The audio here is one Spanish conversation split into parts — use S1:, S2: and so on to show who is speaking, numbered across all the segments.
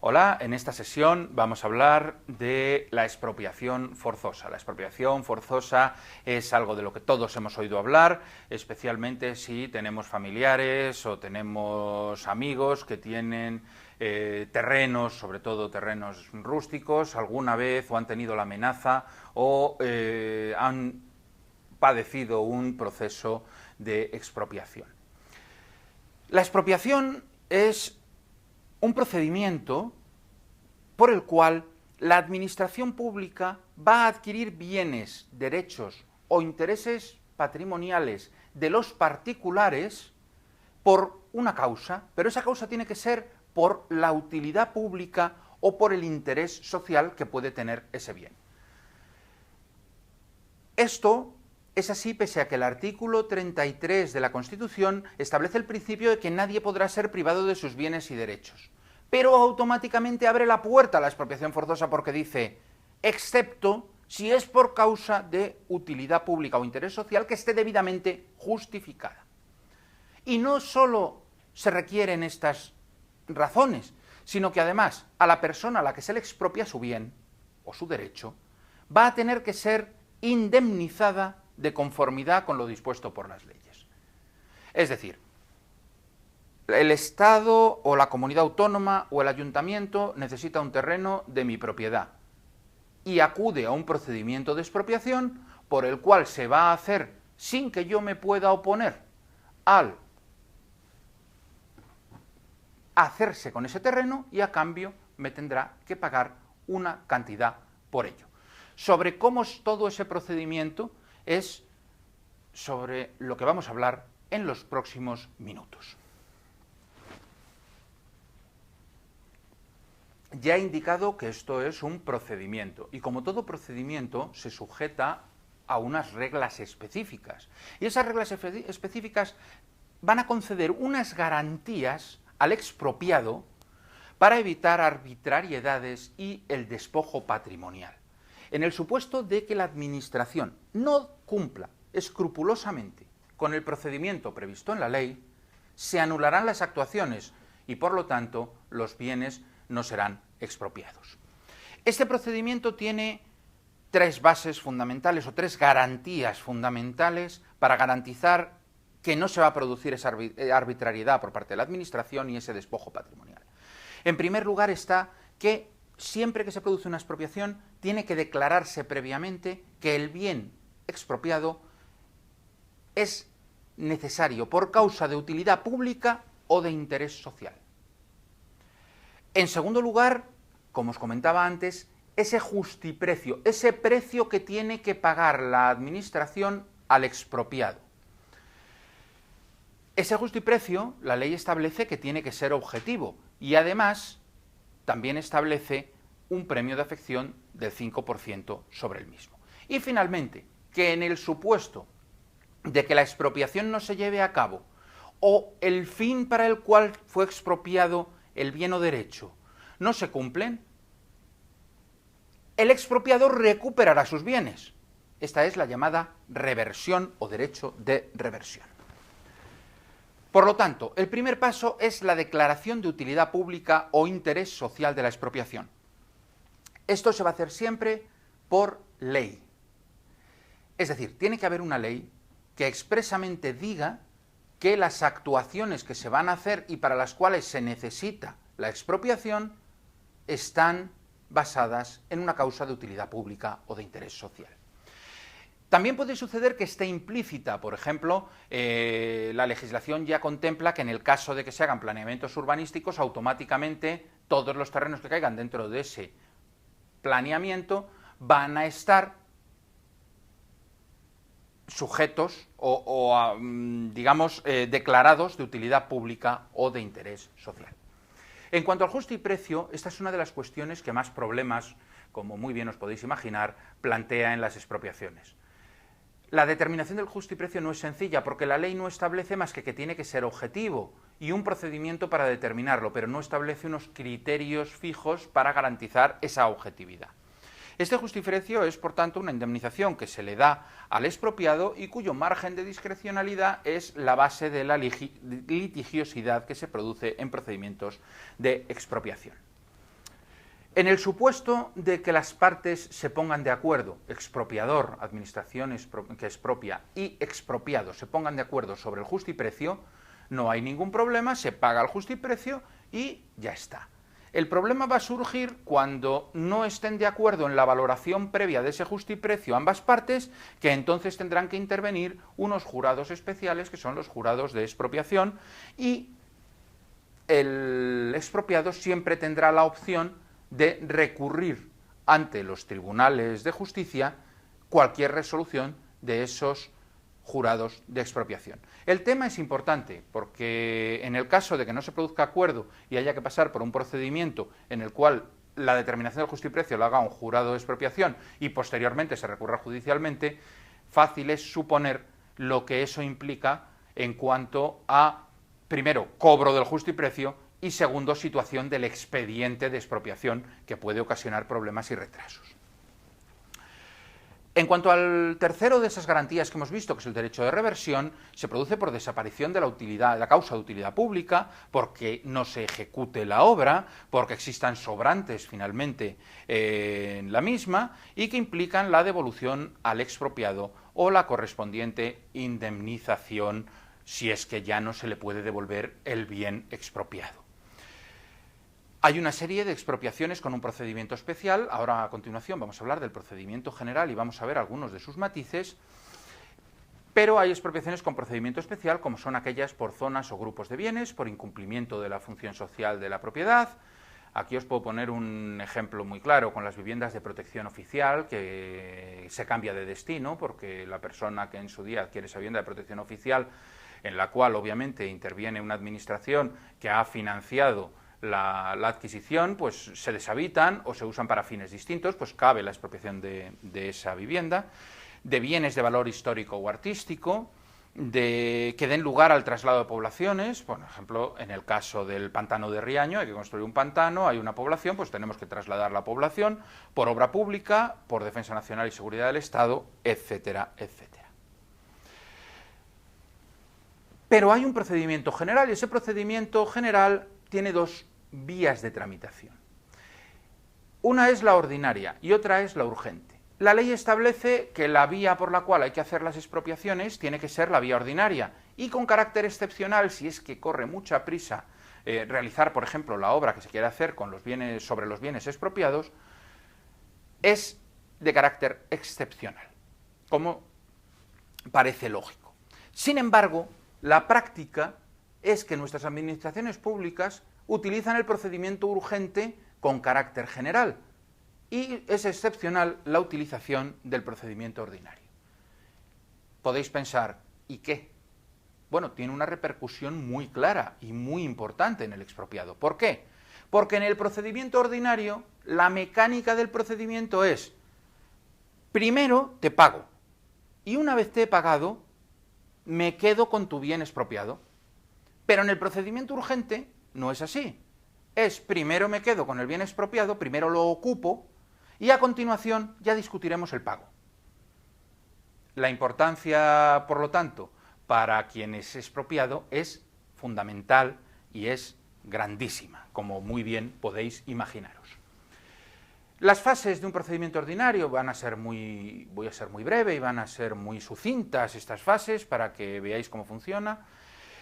S1: Hola, en esta sesión vamos a hablar de la expropiación forzosa. La expropiación forzosa es algo de lo que todos hemos oído hablar, especialmente si tenemos familiares o tenemos amigos que tienen terrenos, sobre todo terrenos rústicos, alguna vez o han tenido la amenaza o han padecido un proceso de expropiación. La expropiación es un procedimiento por el cual la administración pública va a adquirir bienes, derechos o intereses patrimoniales de los particulares por una causa, pero esa causa tiene que ser por la utilidad pública o por el interés social que puede tener ese bien. Esto es así pese a que el artículo 33 de la Constitución establece el principio de que nadie podrá ser privado de sus bienes y derechos, pero automáticamente abre la puerta a la expropiación forzosa porque dice, excepto si es por causa de utilidad pública o interés social que esté debidamente justificada. Y no solo se requieren estas razones, sino que además a la persona a la que se le expropia su bien o su derecho va a tener que ser indemnizada de conformidad con lo dispuesto por las leyes. Es decir, el Estado o la comunidad autónoma o el ayuntamiento necesita un terreno de mi propiedad y acude a un procedimiento de expropiación por el cual se va a hacer sin que yo me pueda oponer al hacerse con ese terreno y a cambio me tendrá que pagar una cantidad por ello. Sobre cómo es todo ese procedimiento es sobre lo que vamos a hablar en los próximos minutos. Ya he indicado que esto es un procedimiento y como todo procedimiento se sujeta a unas reglas específicas y esas reglas específicas van a conceder unas garantías al expropiado para evitar arbitrariedades y el despojo patrimonial. En el supuesto de que la administración no cumpla escrupulosamente con el procedimiento previsto en la ley, se anularán las actuaciones y por lo tanto los bienes no serán expropiados. Este procedimiento tiene tres bases fundamentales o tres garantías fundamentales para garantizar que no se va a producir esa arbitrariedad por parte de la administración y ese despojo patrimonial. En primer lugar está que siempre que se produce una expropiación tiene que declararse previamente que el bien expropiado es necesario por causa de utilidad pública o de interés social. En segundo lugar, como os comentaba antes, ese justiprecio, ese precio que tiene que pagar la administración al expropiado. Ese justiprecio, la ley establece que tiene que ser objetivo y además también establece un premio de afección del 5% sobre el mismo. Y finalmente, que en el supuesto de que la expropiación no se lleve a cabo o el fin para el cual fue expropiado el bien o derecho no se cumplen, el expropiador recuperará sus bienes. Esta es la llamada reversión o derecho de reversión. Por lo tanto, el primer paso es la declaración de utilidad pública o interés social de la expropiación. Esto se va a hacer siempre por ley. Es decir, tiene que haber una ley que expresamente diga que las actuaciones que se van a hacer y para las cuales se necesita la expropiación están basadas en una causa de utilidad pública o de interés social. También puede suceder que esté implícita, por ejemplo, la legislación ya contempla que en el caso de que se hagan planeamientos urbanísticos, automáticamente todos los terrenos que caigan dentro de ese planeamiento van a estar sujetos digamos, declarados de utilidad pública o de interés social. En cuanto al justiprecio, esta es una de las cuestiones que más problemas, como muy bien os podéis imaginar, plantea en las expropiaciones. La determinación del justiprecio no es sencilla porque la ley no establece más que tiene que ser objetivo y un procedimiento para determinarlo, pero no establece unos criterios fijos para garantizar esa objetividad. Este justiprecio es, por tanto, una indemnización que se le da al expropiado y cuyo margen de discrecionalidad es la base de la litigiosidad que se produce en procedimientos de expropiación. En el supuesto de que las partes se pongan de acuerdo, expropiador, administración que expropia, y expropiado se pongan de acuerdo sobre el justiprecio, no hay ningún problema, se paga el justiprecio y ya está. El problema va a surgir cuando no estén de acuerdo en la valoración previa de ese justiprecio ambas partes, que entonces tendrán que intervenir unos jurados especiales, que son los jurados de expropiación, y el expropiado siempre tendrá la opción de recurrir ante los tribunales de justicia cualquier resolución de esos jurados de expropiación. El tema es importante porque en el caso de que no se produzca acuerdo y haya que pasar por un procedimiento en el cual la determinación del justiprecio lo haga un jurado de expropiación y posteriormente se recurra judicialmente, fácil es suponer lo que eso implica en cuanto a, primero, cobro del justiprecio y segundo, situación del expediente de expropiación que puede ocasionar problemas y retrasos. En cuanto al tercero de esas garantías que hemos visto, que es el derecho de reversión, se produce por desaparición de la causa de utilidad pública, porque no se ejecute la obra, porque existan sobrantes finalmente en la misma y que implican la devolución al expropiado o la correspondiente indemnización si es que ya no se le puede devolver el bien expropiado. Hay una serie de expropiaciones con un procedimiento especial. Ahora, a continuación, vamos a hablar del procedimiento general y vamos a ver algunos de sus matices, pero hay expropiaciones con procedimiento especial, como son aquellas por zonas o grupos de bienes, por incumplimiento de la función social de la propiedad. Aquí os puedo poner un ejemplo muy claro con las viviendas de protección oficial, que se cambia de destino, porque la persona que en su día adquiere esa vivienda de protección oficial, en la cual obviamente interviene una administración que ha financiado la adquisición, pues se deshabitan o se usan para fines distintos, pues cabe la expropiación de esa vivienda, de bienes de valor histórico o artístico, que den lugar al traslado de poblaciones. Por ejemplo, en el caso del pantano de Riaño, hay que construir un pantano, hay una población, pues tenemos que trasladar la población por obra pública, por defensa nacional y seguridad del Estado, etcétera, etcétera. Pero hay un procedimiento general y ese procedimiento general tiene dos vías de tramitación. Una es la ordinaria y otra es la urgente. La ley establece que la vía por la cual hay que hacer las expropiaciones tiene que ser la vía ordinaria y con carácter excepcional, si es que corre mucha prisa realizar, por ejemplo, la obra que se quiere hacer con los bienes, sobre los bienes expropiados, es de carácter excepcional, como parece lógico. Sin embargo, la práctica es que nuestras administraciones públicas utilizan el procedimiento urgente con carácter general y es excepcional la utilización del procedimiento ordinario. Podéis pensar, ¿y qué? Bueno, tiene una repercusión muy clara y muy importante en el expropiado. ¿Por qué? Porque en el procedimiento ordinario la mecánica del procedimiento es: primero te pago y una vez te he pagado me quedo con tu bien expropiado. Pero en el procedimiento urgente no es así. Es primero me quedo con el bien expropiado, primero lo ocupo y a continuación ya discutiremos el pago. La importancia, por lo tanto, para quien es expropiado es fundamental y es grandísima, como muy bien podéis imaginaros. Las fases de un procedimiento ordinario voy a ser muy breve y van a ser muy sucintas estas fases para que veáis cómo funciona.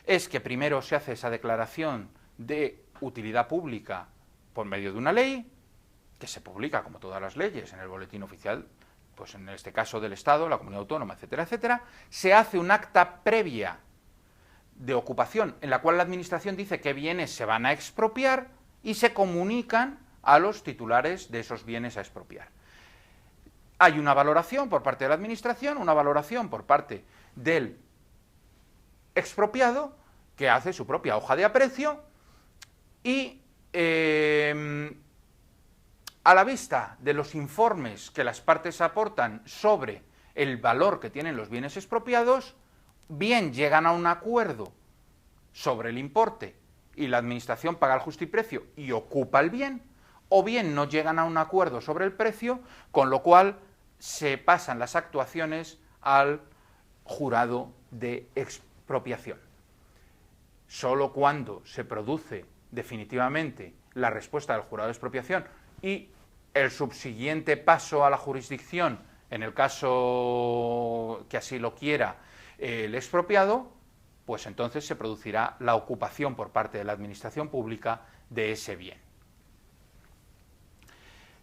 S1: Es que primero se hace esa declaración de utilidad pública por medio de una ley, que se publica, como todas las leyes, en el boletín oficial, pues en este caso del Estado, la comunidad autónoma, etcétera, etcétera. Se hace un acta previa de ocupación en la cual la administración dice qué bienes se van a expropiar y se comunican a los titulares de esos bienes a expropiar. Hay una valoración por parte de la administración, una valoración por parte del expropiado, que hace su propia hoja de aprecio y a la vista de los informes que las partes aportan sobre el valor que tienen los bienes expropiados, bien llegan a un acuerdo sobre el importe y la administración paga el justiprecio y ocupa el bien, o bien no llegan a un acuerdo sobre el precio, con lo cual se pasan las actuaciones al jurado de expropiación. Solo cuando se produce definitivamente la respuesta del jurado de expropiación y el subsiguiente paso a la jurisdicción, en el caso que así lo quiera el expropiado, pues entonces se producirá la ocupación por parte de la administración pública de ese bien.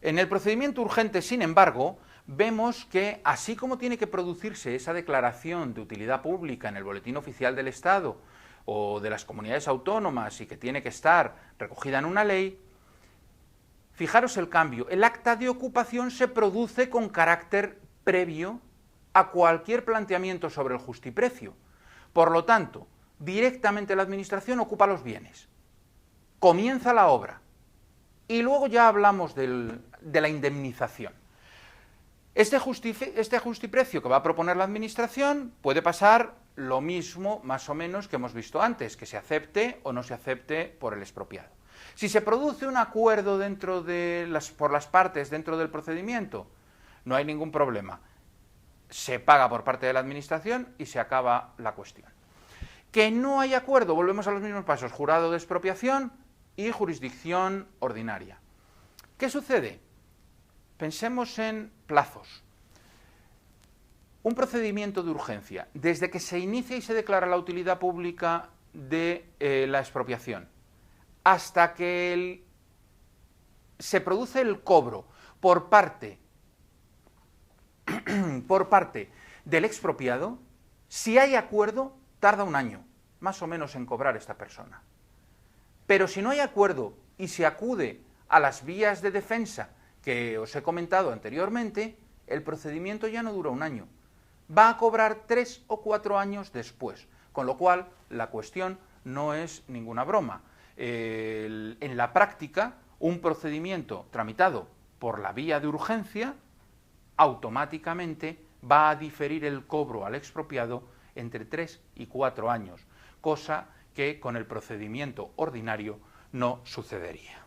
S1: En el procedimiento urgente, sin embargo, vemos que, así como tiene que producirse esa declaración de utilidad pública en el Boletín Oficial del Estado o de las comunidades autónomas y que tiene que estar recogida en una ley, fijaros el cambio, el acta de ocupación se produce con carácter previo a cualquier planteamiento sobre el justiprecio. Por lo tanto, directamente la Administración ocupa los bienes, comienza la obra y luego ya hablamos de la indemnización. Este justiprecio que va a proponer la Administración puede pasar lo mismo, más o menos, que hemos visto antes, que se acepte o no se acepte por el expropiado. Si se produce un acuerdo por las partes dentro del procedimiento, no hay ningún problema. Se paga por parte de la Administración y se acaba la cuestión. Que no hay acuerdo, volvemos a los mismos pasos, jurado de expropiación y jurisdicción ordinaria. ¿Qué sucede? Pensemos en plazos. Un procedimiento de urgencia, desde que se inicia y se declara la utilidad pública de la expropiación, hasta que se produce el cobro por parte del expropiado, si hay acuerdo, tarda un año, más o menos, en cobrar esta persona. Pero si no hay acuerdo y se acude a las vías de defensa que os he comentado anteriormente, el procedimiento ya no dura un año, va a cobrar 3 o 4 años después, con lo cual la cuestión no es ninguna broma. En la práctica, un procedimiento tramitado por la vía de urgencia automáticamente va a diferir el cobro al expropiado entre 3 y 4 años, cosa que con el procedimiento ordinario no sucedería.